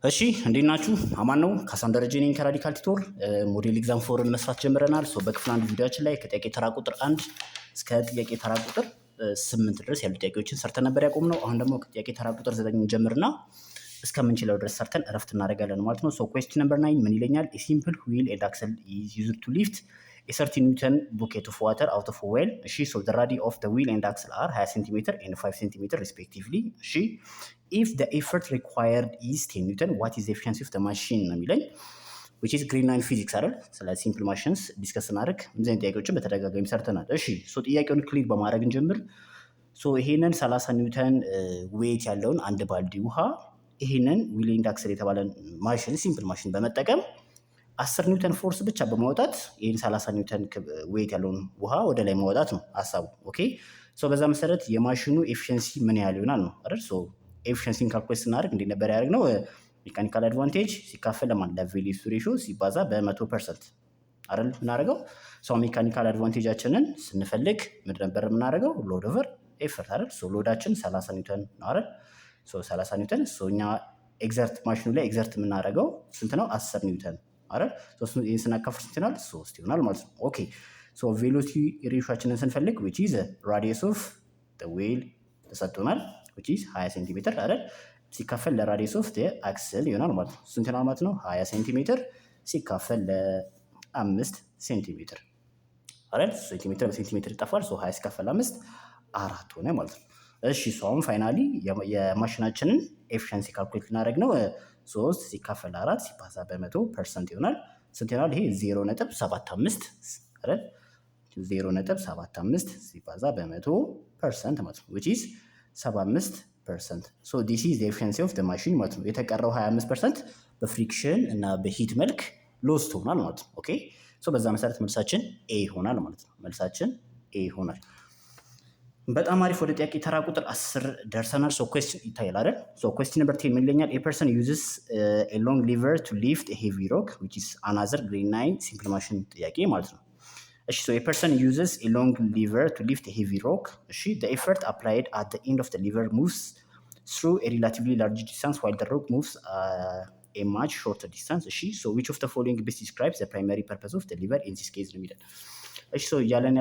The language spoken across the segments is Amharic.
እሺ እንዴት ናችሁ? አማን ነው። ካሳን ደረጀ ነኝ ከራዲካል ቲቶር ሞዴል ኤግዛም ፎርን መስራት ጀምረናል። በክፍል አንድ ቪዲዮችን ላይ ከጥያቄ ተራ ቁጥር 1 እስከ ጥያቄ ተራ ቁጥር 8 ድረስ ያሉ ጥያቄዎችን ሰርተን ነበር ያቆምነው። አሁን ደግሞ ከጥያቄ ተራ ቁጥር 9 ጀምርና እስከምንችለው ድረስ ሰርተን እረፍት እናደርጋለን ማለት ነው። ኩዌስችን ነምበር 9 ምን ይለኛል? ኤ ሲምፕል ዊል ኤንድ አክሰል ኢዝ ዩዝድ ቱ ሊፍት a 30 Newton bucket of water out of a well. So the radius of the wheel and axle are 20 centimeter and 5 centimeter respectively. If the effort required is 10 Newton, what is the efficiency of the machine? Which is grade 9 physics አይደል? ስለ ሲምፕል ማሽንስ ዲስከስ እናደርግ። እነዚህ ጥያቄዎችን በተደጋጋሚ ሰርተናል። እሺ ጥያቄውን ክሊክ በማድረግ እንጀምር። ይሄንን 30 ኒውተን ዌይት ያለውን አንድ ባልዲ ውሃ ይሄንን ዊል ኤንድ አክሰል የተባለን ማሽን ሲምፕል ማሽን በመጠቀም 10 ኒውተን ፎርስ ብቻ በማውጣት ይሄን 30 ኒውተን ዌይት ያለውን ውሃ ወደ ላይ ማውጣት ነው ሐሳቡ። ኦኬ በዛ መሰረት የማሽኑ ኤፊሺየንሲ ምን ያህል ይሆናል ነው አይደል? ኤፊሺየንሲን ካልኩሌት ስናደርግ እንዴት ነበር ያደርግነው? ሜካኒካል አድቫንቴጅ ሲካፈል ለማን ለቬሎሲቲ ሬሽዮ ሲባዛ በ100% አይደል የምናደርገው። ሜካኒካል አድቫንቴጃችንን ስንፈልግ ምን ነበር የምናደርገው? ሎድ ኦቨር ኤፈርት አይደል? ሎዳችን 30 ኒውተን ነው አይደል? 30 ኒውተን እኛ ኤግዘርት ማሽኑ ላይ ኤግዘርት የምናደርገው ስንት ነው? 10 ኒውተን አይደል? ይሄን ስናካፍል ስንት ይሆናል? 3 ይሆናል ማለት ነው። ኦኬ ቬሎሲቲ ሬሽዮአችንን ስንፈልግ which is radius of the wheel ተሰጥቶናል which is 20 ሴንቲሜትር አይደል? ሲካፈል ለራዲየስ ኦፍ the axle ይሆናል ማለት ነው። ስንት ነው ማለት ነው? 20 ሴንቲሜትር ሲካፈል ለ5 ሴንቲሜትር አይደል? ሴንቲሜትር በሴንቲሜትር ይጠፋል። 20 ሲካፈል 5 4 ሆነ ማለት ነው። እሺ አሁን ፋይናሊ የማሽናችንን ኤፊሺየንሲ ካልኩሌት ልናደርግ ነው። 3 ሲካፈል 4 ሲባዛ በ100% ይሆናል። ስንት ይሆናል? ይሄ 0.75 አይደል? 0.75 ሲባዛ በ100% ማለት ነው which is 75%. this is the efficiency of the machine ማለት ነው። የተቀረው 25% በፍሪክሽን እና በሂት መልክ ሎስት ሆኗል ማለት ነው። ኦኬ በዛ መሰረት መልሳችን ኤ ይሆናል ማለት ነው። መልሳችን ኤ ይሆናል። በጣም አሪፍ። ወደ ጥያቄ ተራ ቁጥር 10 ደርሰናል። ኩዌስችን ይታያል አይደል? ኩዌስችን ነምበር 10 ምን ይለኛል? ኤ ፐርሰን ዩዝስ ኤ ሎንግ ሊቨር ቱ ሊፍት ኤ ሄቪ ሮክ which is another grade 9 ሲምፕል ማሽን ጥያቄ ማለት ነው። እሺ ኤ ፐርሰን ዩዝስ ኤ ሎንግ ሊቨር ቱ ሊፍት ኤ ሄቪ ሮክ። እሺ the effort applied at the end of the lever moves through a relatively large distance while the rock moves a much shorter distance. እሺ which of the following best describes the primary purpose of the lever in this case ነው የሚለው። እሺ እያለን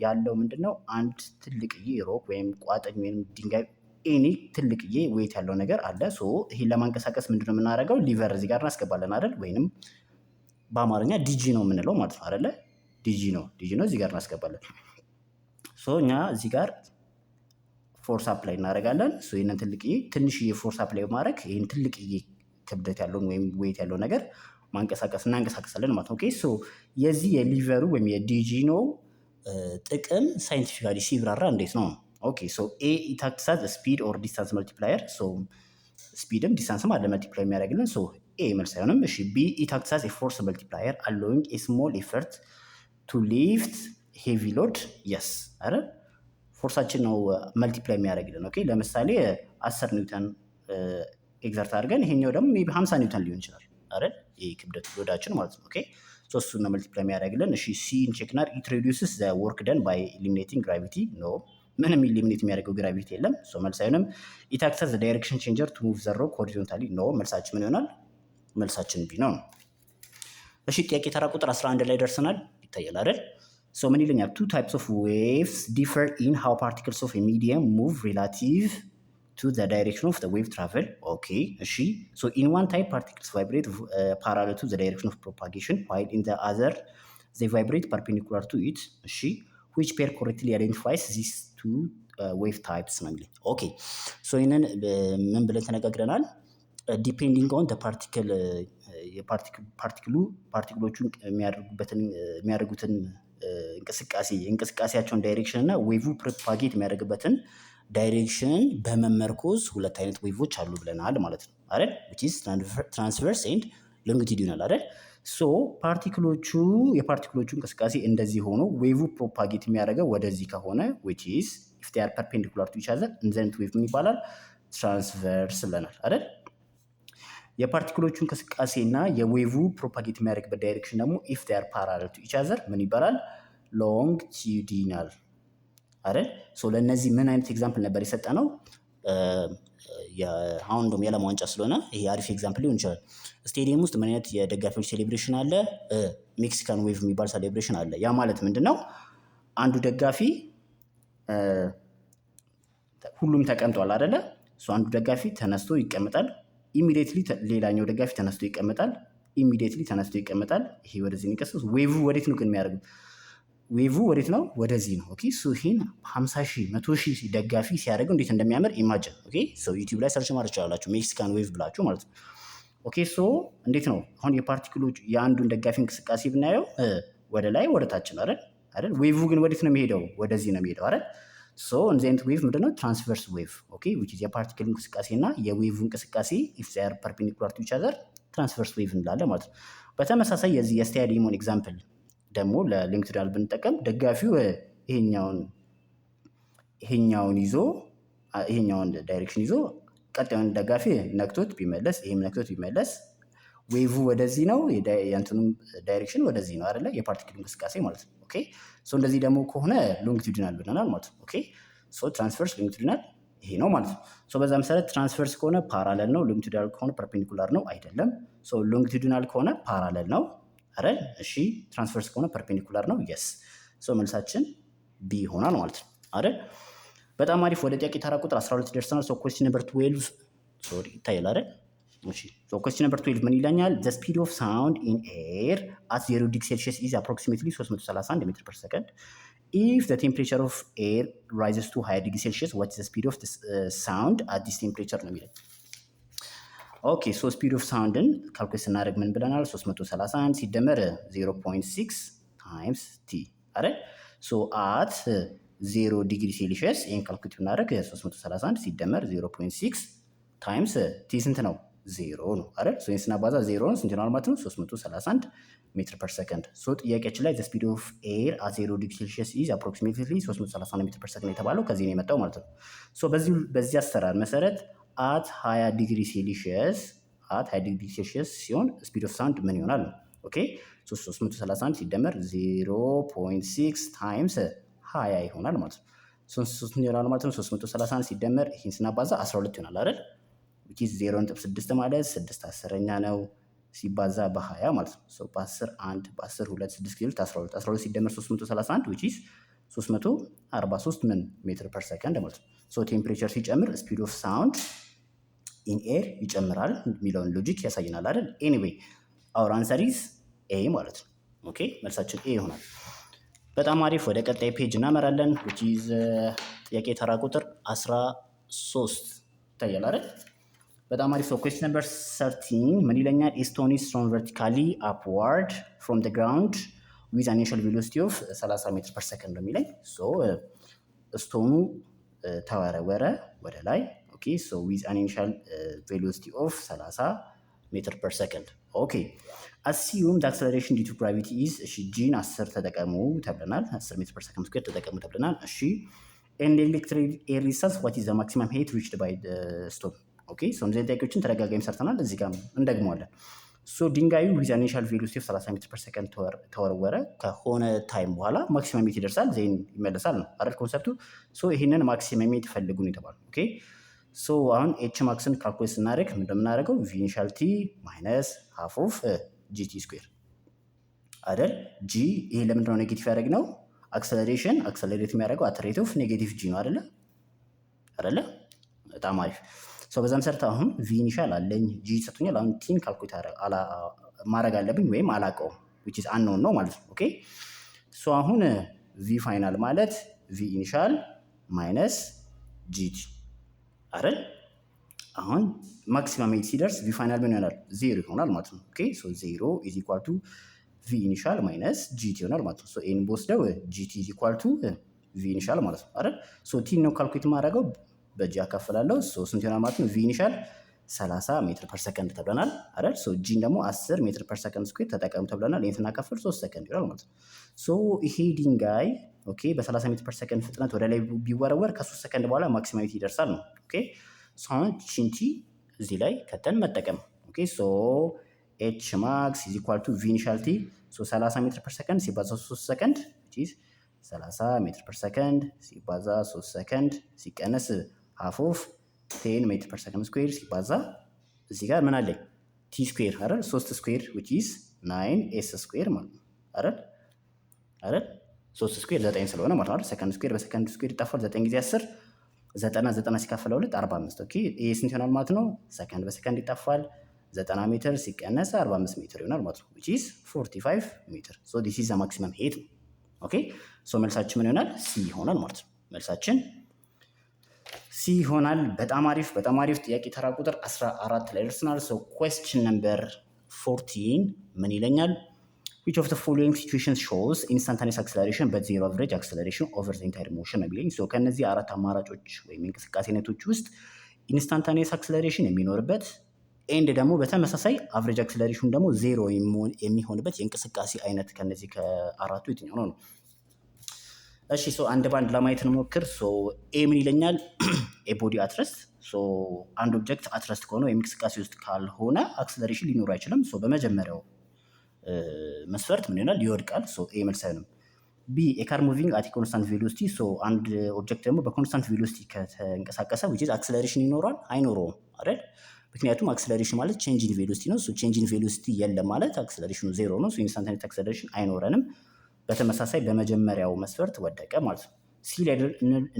ያለው ምንድነው? አንድ ትልቅዬ ሮክ ወይም ቋጥኝ ወይም ድንጋይ ኤኒ ትልቅዬ ዌይት ያለው ነገር አለ። ይሄን ለማንቀሳቀስ ምንድነው የምናደርገው? ሊቨር እዚህ ጋር እናስገባለን አይደል? ወይንም በአማርኛ ዲጂ ነው የምንለው ማለት ነው አይደለ? ዲጂ ነው እዚህ ጋር እናስገባለን። እኛ እዚህ ጋር ፎርስ አፕላይ እናደርጋለን። ይሄንን ትልቅዬ ትንሽዬ ፎርስ አፕላይ በማድረግ ይሄን ትልቅዬ ክብደት ያለውን ወይም ዌይት ያለው ነገር እናንቀሳቀሳለን ማለት ነው። ኦኬ የዚህ የሊቨሩ ወይም የዲጂኖ ጥቅም ሳይንቲፊካሊ ሲብራራ እንዴት ነው? ኦኬ ኤ ኢት አክትስ አዝ ስፒድ ኦር ዲስታንስ መልቲፕላየር። ስፒድም ዲስታንስም አለ መልቲፕላይ የሚያደርግልን። ኤ መልስ አይሆንም። እሺ ቢ ኢት አክትስ አዝ ፎርስ መልቲፕላየር አሎዊንግ ኤ ስሞል ኤፈርት ቱ ሊፍት ሄቪ ሎድ። የስ አይደል? ፎርሳችን ነው መልቲፕላይ የሚያደርግልን። ኦኬ ለምሳሌ 10 ኒውተን ኤግዘርት አድርገን ይሄኛው ደግሞ ሜይ ቢ 50 ኒውተን ሊሆን ይችላል አይደል? ይሄ ክብደት ሎዳችን ማለት ነው። ኦኬ እሱን ነው መልቲፕላይ የሚያደርግልን። እሺ ሲን ቼክ ናር ኢት ሪዲዩስስ ዘ ወርክ ደን ባይ ኤሊሚኔቲንግ ግራቪቲ። ኖ ምንም ኤሊሚኔት የሚያደርገው ግራቪቲ የለም። መልስ አይሆንም። ኢት አክትስ አዝ ዳይሬክሽን ቼንጀር ቱ ሙቭ ዘ ሮክ ሆሪዞንታሊ። ኖ መልሳችን ምን ይሆናል? መልሳችን ቢ ነው። እሺ ጥያቄ ተራ ቁጥር 11 ላይ ደርሰናል። ይታያል አይደል? ምን ይለኛል? two types of waves differ in how particles of a medium move relative to the direction of the wave travel. Okay, in one type particles vibrate parallel to the direction of propagation while in the other they vibrate perpendicular to it. Which pair correctly identifies these two wave types? Okay, ይህንን ምን ብለን ተነጋግረናል? ዲፔንዲንግ ኦን ፓርቲክል ፓርቲክሎቹን የሚያደርጉትን እንቅስቃሴያቸውን ዳይሬክሽን እና ዌቭ ፕሮፓጌት የሚያደርግበትን ዳይሬክሽን በመመርኮዝ ሁለት አይነት ዌቮች አሉ ብለናል ማለት ነው አይደል? which is transverse and longitudinal አይደል? የፓርቲክሎቹ እንቅስቃሴ እንደዚህ ሆኖ ዌቭ ፕሮፓጌት የሚያደርገው ወደዚህ ከሆነ which is if they are perpendicular to each other then ዌቭ ምን ይባላል? ትራንስቨርስ ብለናል አይደል? የፓርቲክሎቹ እንቅስቃሴ እና የዌቭ ፕሮፓጌት የሚያደርግበት ዳይሬክሽን ደግሞ if they are parallel to each other ምን ይባላል? ሎንግቲዩዲናል አይደል? ለእነዚህ ምን አይነት ኤግዛምፕል ነበር የሰጠነው? አሁን እንደውም የዓለም ዋንጫ ስለሆነ ይሄ አሪፍ ኤግዛምፕል ሊሆን ይችላል። ስቴዲየም ውስጥ ምን አይነት የደጋፊዎች ሴሌብሬሽን አለ? ሜክሲካን ዌቭ የሚባል ሴሌብሬሽን አለ። ያ ማለት ምንድን ነው? አንዱ ደጋፊ ሁሉም ተቀምጧል አይደለ? አንዱ ደጋፊ ተነስቶ ይቀመጣል። ኢሚዲየትሊ ሌላኛው ደጋፊ ተነስቶ ይቀመጣል። ኢሚዲየትሊ ተነስቶ ይቀመጣል። ይሄ ወደዚህ የሚቀሰው ዌቭ ወዴት ነው ግን የሚያደርገው? ዌቭ ወዴት ነው? ወደዚህ ነው። ኦኬ ሶ ይሄን 50,000 100,000 ደጋፊ ሲያደርገው እንዴት እንደሚያምር ኢማጂን። ኦኬ ሶ ዩቲዩብ ላይ ሰርች ማድረግ ትችላላችሁ፣ ሜክሲካን ዌቭ ብላችሁ ማለት ነው። ኦኬ ሶ እንዴት ነው አሁን የፓርቲክሎች የአንዱን ደጋፊ እንቅስቃሴ ብናየው ወደ ላይ ወደ ታች ነው አይደል? ዌቭ ግን ወዴት ነው የሚሄደው? ወደዚህ ነው የሚሄደው አይደል? ሶ እንደዚህ አይነት ዌቭ ምንድነው? ትራንስቨርስ ዌቭ። ኦኬ ዊች ኢዝ የፓርቲክል እንቅስቃሴ እና የዌቭ እንቅስቃሴ ኢፍ ዜይ አር ፐርፔንዲኩላር ቱ ኢች አዘር ትራንስቨርስ ዌቭ እንላለን ማለት ነው። በተመሳሳይ የዚህ የስታዲየሙን ኤግዛምፕል ደግሞ ለሊንክድናል ብንጠቀም ደጋፊው ይሄኛውን ይዞ ይሄኛውን ዳይሬክሽን ይዞ ቀጣዩን ደጋፊ ነክቶት ቢመለስ ይሄም ነክቶት ቢመለስ ዌቭ ወደዚህ ነው፣ የእንትኑም ዳይሬክሽን ወደዚህ ነው አይደለ? የፓርቲክል እንቅስቃሴ ማለት ነው። ኦኬ ሶ እንደዚህ ደግሞ ከሆነ ሎንጊቱዲናል ብለናል ማለት ነው። ኦኬ ሶ ትራንስቨርስ ሎንጊቱዲናል ይሄ ነው ማለት ነው። ሶ በዛ መሰረት ትራንስቨርስ ከሆነ ፓራለል ነው፣ ሎንጊቱዲናል ከሆነ ፐርፔንዲኩላር ነው አይደለም። ሶ ሎንጊቱዲናል ከሆነ ፓራለል ነው አይደል? እሺ ትራንስቨርስ ከሆነ ፐርፔንዲኩላር ነው። የስ ሶ መልሳችን ቢ ይሆናል ማለት ነው አይደል? በጣም አሪፍ። ወደ ጥያቄ ተራ ቁጥር 12 ደርሰናል። ሶ ኩዌስችን ነምበር 12 ሶሪ ይታያል አይደል? እሺ ሶ ኩዌስችን ነምበር 12 ምን ይለኛል? ዘ ስፒድ ኦፍ ሳውንድ ኢን ኤር አት 0 ዲግሪ ሴልሺየስ ኢዝ አፕሮክሲሜትሊ 331 ሜትር ፐር ሰከንድ ኢፍ ዘ ቴምፕሬቸር ኦፍ ኤር ራይዝስ ቱ 20 ዲግሪ ሴልሺየስ ዋት ኢዝ ዘ ስፒድ ኦፍ ሳውንድ አት ዲስ ቴምፕሬቸር ነው የሚለው። ኦኬ ሶ ስፒድ ኦፍ ሳውንድን ካልኩሌት ስናደርግ ምን ብለናል? 331 ሲደመር 0.6 ታይምስ ቲ አይደል? ሶ አት 0 ዲግሪ ሴልሺየስ ይሄን ካልኩሌት ብናደርግ 331 ሲደመር 0.6 ታይምስ ቲ ስንት ነው? 0 ነው አይደል? ሶ ይሄን ስናባዛ 0 ነው ስንት ይሆናል ማለት ነው? 331 ሜትር ፐር ሰከንድ። ሶ ጥያቄያችን ላይ ዘ ስፒድ ኦፍ ኤር አት 0 ዲግሪ ሴልሺየስ ኢዝ አፕሮክሲሜትሊ 331 ሜትር ፐር ሰከንድ የተባለው ከዚህ ነው የመጣው ማለት ነው። ሶ በዚህ አሰራር መሰረት አት 20 ዲግሪ ሴልሺየስ ሲሆን ስፒድ ኦፍ ሳውንድ ምን ይሆናል? ኦኬ 331 ሲደመር 0.6 ታይምስ 20 ይሆናል ማለት ነው። 3 ይሆናል ማለት ነው። 331 ሲደመር ይህን ስናባዛ 12 ይሆናል አይደል? which is 0.6 ማለት 6 አስረኛ ነው ሲባዛ በ20 ማለት ነው። ሶ በ10 1 በ10 2 6 ጊዜ 12 12 ሲደመር 331 which is 343 ምን ሜትር ፐር ሰከንድ ማለት ነው። ሶ ቴምፕሬቸር ሲጨምር ስፒድ ኦፍ ሳውንድ ኢን ኤር ይጨምራል የሚለውን ሎጂክ ያሳየናል አይደል? ኤኒዌይ አወር አንሰር ኢዝ ኤ ማለት ነው። ኦኬ መልሳችን ኤ ይሆናል። በጣም አሪፍ። ወደ ቀጣይ ፔጅ እናመራለን which is ጥያቄ ተራ ቁጥር 13 ይታያል አይደል? በጣም አሪፍ። ሶ ኩዌስችን ነምበር 13 ምን ይለኛል? ኤ ስቶን ኢዝ thrown vertically upward from the ground with an initial velocity of 30 ሜትር ፐር ሰከንድ ነው የሚለኝ። ሶ ስቶኑ ተወረወረ ወደ ላይ። ኦኬ ሶ with an initial velocity of 30 ሜትር ፐር ሰከንድ። ኦኬ assume the acceleration due to gravity is እሺ ጂን 10 ተጠቀሙ ተብለናል። 10 ሜትር ፐር ሰከንድ ስኩዌር ተጠቀሙ ተብለናል። እሺ and electric air resistance what is the maximum height reached by the stone? ኦኬ ሶ እንደዚህ ጥያቄዎችን ተደጋጋሚ ሰርተናል። እዚህ ጋር እንደግመዋለን። ሶ ድንጋዩ with an initial velocity of 30 ሜትር ፐር ሰከንድ ተወረወረ ከሆነ ታይም በኋላ ማክሲመም ሜት ይደርሳል ዜን ይመለሳል ነው አይደል ኮንሰፕቱ። ሶ ይሄንን ማክሲመም ሜት ፈልጉ ነው የተባለው። ኦኬ ሶ አሁን ኤች ማክስን ካልኩሌት ስናደርግ እንደምናደርገው ቪ ኢኒሻል ቲ ማይነስ ሃፍ ኦፍ ጂቲ ስኩዌር አይደል? ጂ ይሄ ለምንድን ነው ኔጌቲቭ ያደረግነው? አክሰለሬሽን አክሰለሬት የሚያደርገው አት ሬት ኦፍ ኔጌቲቭ ጂ ነው አይደለ? በጣም አሪፍ። ሶ በዛ መሰረት አሁን ቪ ኢኒሻል አለኝ ጂ ሰጥቶኛል። አሁን ቲን ካልኩሌት ማድረግ አለብኝ ወይም አላውቀውም which is unknown ነው ማለት ነው። ኦኬ ሶ አሁን ቪ ፋይናል ማለት ቪ ኢኒሻል ማይነስ ጂቲ አይደል? አሁን ማክሲመም ሄት ሲደርስ ቪ ፋይናል ምን ይሆናል? 0 ይሆናል ማለት ነው። ኦኬ ሶ 0 ኢዝ ኢኳል ቱ ቪ ኢኒሻል ማይነስ ጂቲ ይሆናል ማለት ነው። ሶ ኤን ቦስደው ጂቲ ኢዝ ኢኳል ቱ ቪ ኢኒሻል ማለት ነው አይደል? ሶ ቲን ነው ካልኩሌት ማድረገው በጂ አካፍላለሁ። ሶ ስንት ይሆናል ማለት ነው? ቪ ኢኒሻል 30 ሜትር ፐር ሰከንድ ተብለናል አይደል? ሶ ጂን ደግሞ 10 ሜትር ፐር ሰከንድ ስኩዌር ተጠቀሙ ተብለናል። ይሄን ስናካፍል 3 ሰከንድ ይሆናል ማለት ነው። ሶ ይሄ ድንጋይ ኦኬ በ30 ሜትር ፐር ሰከንድ ፍጥነት ወደ ላይ ቢወረወር ከ3 ሰከንድ በኋላ ማክሲማዊቲ ይደርሳል ነው። ኦኬ ሶ አሁን ቺንቲ እዚህ ላይ ከተን መጠቀም። ኦኬ ሶ ኤች ማክስ ኢዝ ኢኳል ቱ ቪ ኢኒሻል ቲ ሶ 30 ሜትር ፐር ሰከንድ ሲባዛ 3 ሰከንድ which is 30 ሜትር ፐር ሰከንድ ሲባዛ 3 ሰከንድ ሲቀነስ ሃፍ ኦፍ 10 ሜትር ፐር ሰከንድ ስኩዌር ሲባዛ እዚህ ጋር ምን አለኝ ቲ ስኩዌር አይደል 3 ስኩዌር which is 9s ስኩዌር ማለት ነው አይደል 3 ስኩዌር 9 ስለሆነ ማለት ነው። ሰከንድ ስኩዌር በሰከንድ ስኩዌር ይጣፋል 9 ጊዜ 10 90 ሲካፈለው 2 45 ኦኬ። ይሄ ስንት ይሆናል ማለት ነው? ሰከንድ በሰከንድ ይጣፋል 90 ሜትር ሲቀነስ 45 ሜትር ይሆናል ማለት ነው which is 45 ሜትር so this is the maximum height ኦኬ። ሶ መልሳችን ምን ይሆናል? ሲ ይሆናል ማለት ነው። መልሳችን ሲ ይሆናል። በጣም አሪፍ ጥያቄ ተራ ቁጥር 14 ላይ ደርሰናል። ሶ question number 14 ምን ይለኛል? which of the following situations shows instantaneous acceleration but zero average acceleration over the entire motion ነው የሚለኝ። ሶ ከነዚህ አራት አማራጮች ወይም እንቅስቃሴ አይነቶች ውስጥ ኢንስታንታኒየስ አክሰለሬሽን የሚኖርበት ኤንድ ደግሞ በተመሳሳይ አቨሬጅ አክሰለሬሽን ደግሞ ዜሮ የሚሆንበት የእንቅስቃሴ አይነት ከነዚህ ከአራቱ የትኛው ነው? እሺ ሶ አንድ ባንድ ለማየት እንሞክር። ሶ ኤ ምን ይለኛል? ኤ ቦዲ አትረስት። ሶ አንድ ኦብጀክት አትረስት ከሆነ ወይም እንቅስቃሴ ውስጥ ካልሆነ አክሰለሬሽን ሊኖር አይችልም። ሶ በመጀመሪያው መስፈርት ምን ይሆናል? ይወድቃል። ሶ ኤ መልስ አይሆንም። ቢ ኤ ካር ሙቪንግ አት ኮንስታንት ቬሎሲቲ። ሶ አንድ ኦብጀክት ደግሞ በኮንስታንት ቬሎሲቲ ከተንቀሳቀሰ which is አክሰለሬሽን ይኖረዋል? አይኖረውም አይደል? ምክንያቱም አክሰለሬሽን ማለት ቼንጅ ኢን ቬሎሲቲ ነው። ሶ ቼንጅ ኢን ቬሎሲቲ የለም ማለት አክሰለሬሽኑ ዜሮ ነው። ሶ ኢንስታንታኒየስ አክሰለሬሽን አይኖረንም። በተመሳሳይ በመጀመሪያው መስፈርት ወደቀ ማለት ነው። ሲ ላይ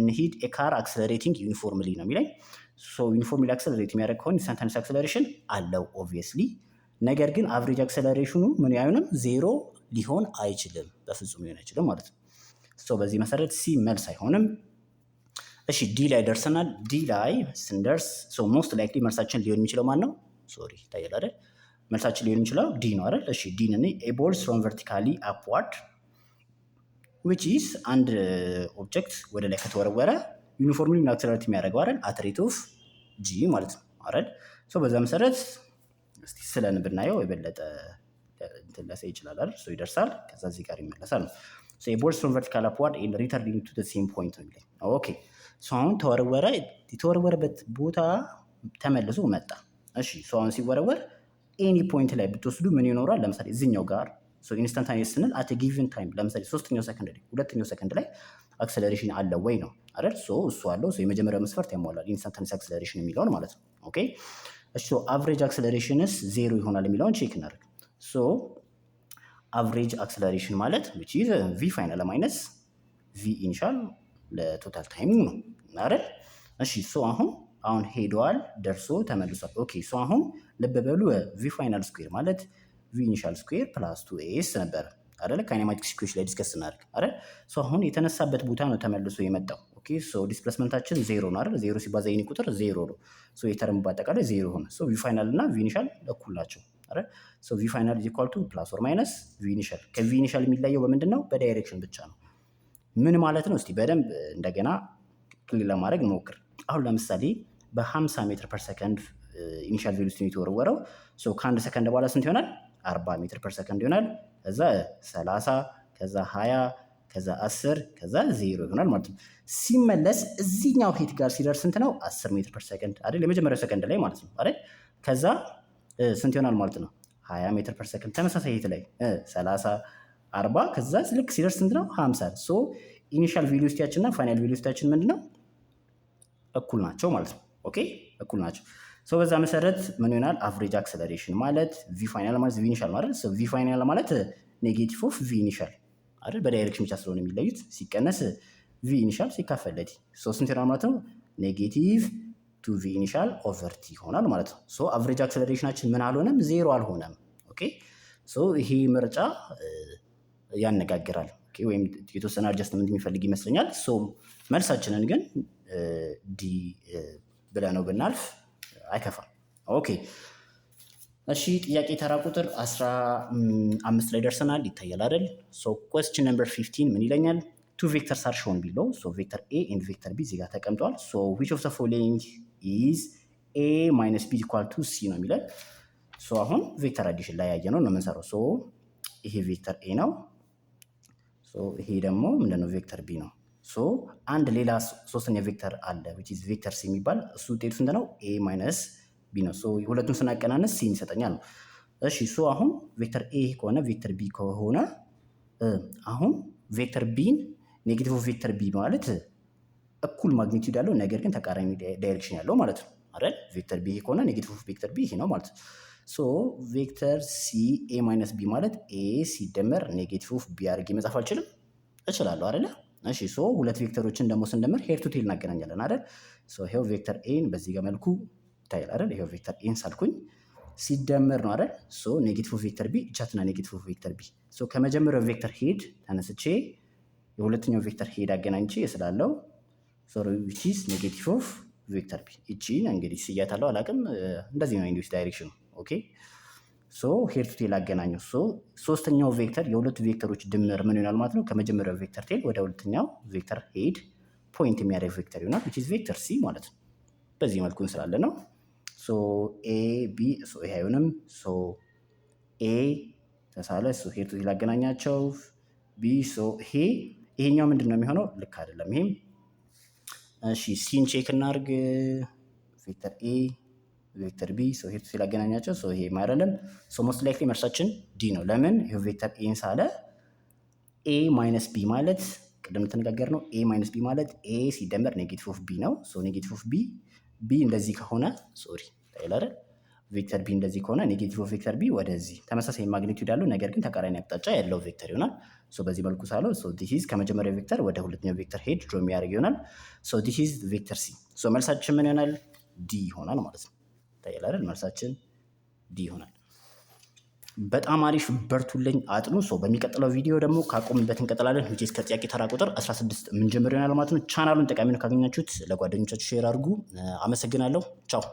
እንሂድ። ኤ ካር አክሰለሬቲንግ ዩኒፎርምሊ ነው የሚለኝ። ሶ ዩኒፎርምሊ አክሰለሬት የሚያደርግ ከሆነ ኢንስታንታኒየስ አክሰለሬሽን አለው ኦብቪየስሊ። ነገር ግን አቨሬጅ አክሰለሬሽኑ ምን አይሆንም? ዜሮ ሊሆን አይችልም። በፍጹም ሊሆን አይችልም ማለት ነው። ሶ በዚህ መሰረት ሲ መልስ አይሆንም። እሺ ዲ ላይ ደርሰናል። ዲ ላይ ስንደርስ ሶ ሞስት ላይክሊ መልሳችን ሊሆን የሚችለው ማን ነው? ሶሪ ይታያል አይደል? መልሳችን ሊሆን የሚችለው ዲ ነው አይደል? እሺ ዲ ነን። ኤ ቦል thrown vertically upward which is አንድ ኦብጀክት ወደ ላይ ከተወረወረ ዩኒፎርምሊ አክሰለሬት የሚያደርገው አይደል? አት ሬት ኦፍ ጂ ማለት ነው አይደል? ሶ በዛ መሰረት እስቲ ስለን ብናየው የበለጠ እንትን ሊያሳይ ይችላል አይደል? ሶ ይደርሳል፣ ከዛ እዚህ ጋር ይመለሳል ነው። ሶ ኤ ቦል thrown vertically upward and returning to the same point ነው የሚለኝ። ኦኬ ሶ አሁን ተወረወረ፣ የተወረወረበት ቦታ ተመልሶ መጣ። እሺ ሶ አሁን ሲወረወር ኤኒ ፖይንት ላይ ብትወስዱ ምን ይኖራል? ለምሳሌ እዚህኛው ጋር ሶ ኢንስታንታኒየስ ስንል አት ጊቭን ታይም ለምሳሌ 3ኛው ሰከንድ ላይ 2ኛው ሰከንድ ላይ አክሰለሬሽን አለ ወይ ነው አይደል? ሶ እሱ አለው። ሶ የመጀመሪያው መስፈርት ያሟላል ኢንስታንታኒየስ አክሰለሬሽን የሚለውን ማለት ነው። ኦኬ እሺ ሶ አቨሬጅ አክሰለሬሽንስ ዜሮ ይሆናል የሚለውን ቼክ እናደርግ። ሶ አቨሬጅ አክሰለሬሽን ማለት which is v ፋይናል ማይነስ v ኢኒሻል ለቶታል ታይሙ ነው አይደል? እሺ ሶ አሁን ሄዷል፣ ደርሶ ተመልሷል። ኦኬ ሶ አሁን ልብ በሉ v ፋይናል ስኩዌር ማለት v ኢኒሻል ስኩዌር ፕላስ 2s ነበር አይደል? ካይኔማቲክስ ኢኩዌሽን ላይ ዲስከስ እናደርግ አይደል? ሶ አሁን የተነሳበት ቦታ ነው ተመልሶ የመጣው። ኦኬ ሶ ዲስፕሌስመንታችን ዜሮ ነው አይደል? ዜሮ ሲባዛ የኒ ቁጥር ዜሮ ነው። ሶ የተርም በአጠቃላይ ዜሮ ሆነ። ሶ v ፋይናል እና v ኢኒሻል እኩል ናቸው አይደል? ሶ v ፋይናል is equal to ፕላስ ኦር ማይነስ v ኢኒሻል። ከv ኢኒሻል የሚለየው በምንድን ነው? በዳይሬክሽን ብቻ ነው። ምን ማለት ነው? እስቲ በደንብ እንደገና ክሊር ለማድረግ እንሞክር። አሁን ለምሳሌ በ50 ሜትር ፐር ሰከንድ ኢኒሻል ቬሎሲቲ የተወረወረው ሶ ከአንድ ሰከንድ በኋላ ስንት ይሆናል? 40 ሜትር ፐር ሰከንድ ይሆናል። ከዛ 30 ከዛ 20 ከዛ 10 ከዛ 0 ይሆናል ማለት ነው። ሲመለስ እዚህኛው ሄት ጋር ሲደርስ ስንት ነው? 10 ሜትር ፐር ሰከንድ አይደል? የመጀመሪያው ሰከንድ ላይ ማለት ነው አይደል? ከዛ ስንት ይሆናል ማለት ነው? 20 ሜትር ፐር ሰከንድ ተመሳሳይ ሄት ላይ 30 40 ከዛ ልክ ሲደርስ ስንት ነው? 50። ሶ ኢኒሻል ቬሎሲቲያችን እና ፋይናል ቬሎሲቲያችን ምንድነው? እኩል ናቸው ማለት ነው። ኦኬ እኩል ናቸው። ሶ በዛ መሰረት ምን ይሆናል? አቨሬጅ አክሰለሬሽን ማለት ቪ ፋይናል ማለት ቪ ኢኒሻል ማለት ሶ ቪ ፋይናል ማለት ኔጌቲቭ ኦፍ ቪ ኢኒሻል አይደል? በዳይሬክሽን ብቻ ስለሆነ የሚለዩት ሲቀነስ ቪ ኢኒሻል ሲካፈል ለቲ ሶ ስንት ይሆናል ማለት ነው? ኔጌቲቭ ቱ ቪ ኢኒሻል ኦቨር ቲ ይሆናል ማለት ነው። ሶ አቨሬጅ አክሰለሬሽናችን ምን አልሆነም? ዜሮ አልሆነም። ኦኬ ሶ ይሄ ምርጫ ያነጋግራል። ኦኬ ወይም የተወሰነ አድጀስትመንት የሚፈልግ ይመስለኛል። ሶ መልሳችንን ግን ዲ ብለነው ብናልፍ አይከፋም። ኦኬ እሺ ጥያቄ ተራ ቁጥር 15 ላይ ደርሰናል። ይታያል አይደል? ሶ question number 15 ምን ይለኛል? two vectors are shown below. so vector A and vector B እዚህ ጋር ተቀምጧል። so which of the following is A minus B equal to C ነው የሚለው። ሶ አሁን ቬክተር አዲሽን ላይ ያየነው ነው የምንሰራው። ሶ ይሄ ቬክተር A ነው። ሶ ይሄ ደግሞ ምንድነው? ቬክተር B ነው። ሶ አንድ ሌላ ሶስተኛ ቬክተር አለ which is ቬክተር C የሚባል እሱ ውጤቱ ስንት ነው? A minus B ነው። ሶ ሁለቱን ስናቀናነስ C ይሰጠኛል ነው። እሺ ሶ አሁን ቬክተር A ከሆነ ቬክተር B ከሆነ አሁን ቬክተር Bን ኔጌቲቭ ኦፍ ቬክተር B ማለት እኩል ማግኒቲዩድ ያለው ነገር ግን ተቃራኒ ዳይሬክሽን ያለው ማለት ነው አይደል? ቬክተር ቢ ከሆነ ኔጌቲቭ ኦፍ ቬክተር ቢ ይሄ ነው ማለት ነው። ሶ ቬክተር ሲ ኤ ማይነስ ቢ ማለት ኤ ሲደመር ኔጌቲቭ ኦፍ ቢ አድርጌ መጻፍ አልችልም? እችላለሁ አይደለ? እሺ ሶ ሁለት ቬክተሮችን ደግሞ ስንደምር ሄድ ቱ ቴል እናገናኛለን አይደል? ሶ ይሄው ቬክተር ኤን በዚህ ጋር መልኩ ይታያል አይደል? ይሄው ቬክተር ኤን ሳልኩኝ ሲደመር ነው አይደል? ሶ ኔጌቲቭ ኦፍ ቬክተር ቢ እቻትና ኔጌቲቭ ኦፍ ቬክተር ቢ ሶ ከመጀመሪያው ቬክተር ሄድ ተነስቼ የሁለተኛው ቬክተር ሄድ አገናኝቼ ስላለው ሶ ዊች ኢዝ ኔጌቲቭ ኦፍ ቬክተር ቢ እቺን እንግዲህ ስያታለው አላውቅም። እንደዚህ ነው ኢንዲስ ዳይሬክሽኑ። ኦኬ ሶ ሄድ ቱ ቴል አገናኘው። ሶ ሶስተኛው ቬክተር የሁለቱ ቬክተሮች ድምር ምን ይሆናል ማለት ነው? ከመጀመሪያው ቬክተር ቴል ወደ ሁለተኛው ቬክተር ሄድ ፖይንት የሚያደርግ ቬክተር ይሆናል which is ቬክተር ሲ ማለት ነው። በዚህ መልኩ እንስላለ ነው። ሶ ኤ ቢ ሶ ይሄ አይሆንም። ሶ ኤ ተሳለ ሶ ሄድ ቱ ቴል አገናኛቸው ቢ ሶ ይሄኛው ምንድን ነው የሚሆነው? ልክ አይደለም ይሄም። እሺ ሲን ቼክ እናርግ። ቬክተር ኤ ቬክተር ቢ ሶ ሄድ ቱ ቴል አገናኛቸው ሶ ይሄ አይደለም። ሶ ሞስት ላይክሊ መልሳችን ዲ ነው። ለምን? ይሄ ቬክተር ኤን ሳለ ኤ ማይነስ ቢ ማለት ቅድም ተነጋገር ነው። ኤ ማይነስ ቢ ማለት ኤ ሲደመር ኔጌቲቭ ኦፍ ቢ ነው። ሶ ኔጌቲቭ ኦፍ ቢ ቢ እንደዚህ ከሆነ ሶሪ ታይላረ ቬክተር ቢ እንደዚህ ከሆነ ኔጌቲቭ ኦፍ ቬክተር ቢ ወደዚህ ተመሳሳይ ማግኒቲዩድ ያለው ነገር ግን ተቃራኒ አቅጣጫ ያለው ቬክተር ይሆናል። ሶ በዚህ መልኩ ሳለው ሶ ዲስ ኢዝ ከመጀመሪያው ቬክተር ወደ ሁለተኛው ቬክተር ሄድ ድሮ የሚያደርግ ይሆናል። ሶ ዲስ ኢዝ ቬክተር ሲ። ሶ መልሳችን ምን ይሆናል? ዲ ይሆናል ማለት ነው። ታይላረ መልሳችን ዲ ይሆናል። በጣም አሪፍ በርቱልኝ፣ አጥኑ። ሶ በሚቀጥለው ቪዲዮ ደግሞ ካቆምበት እንቀጥላለን። which is ከጥያቄ ተራ ቁጥር 16 ምን ጀምር ይሆናል ማለት ነው። ቻናሉን ጠቃሚ ነው ካገኛችሁት ለጓደኞቻችሁ ሼር አድርጉ። አመሰግናለሁ። ቻው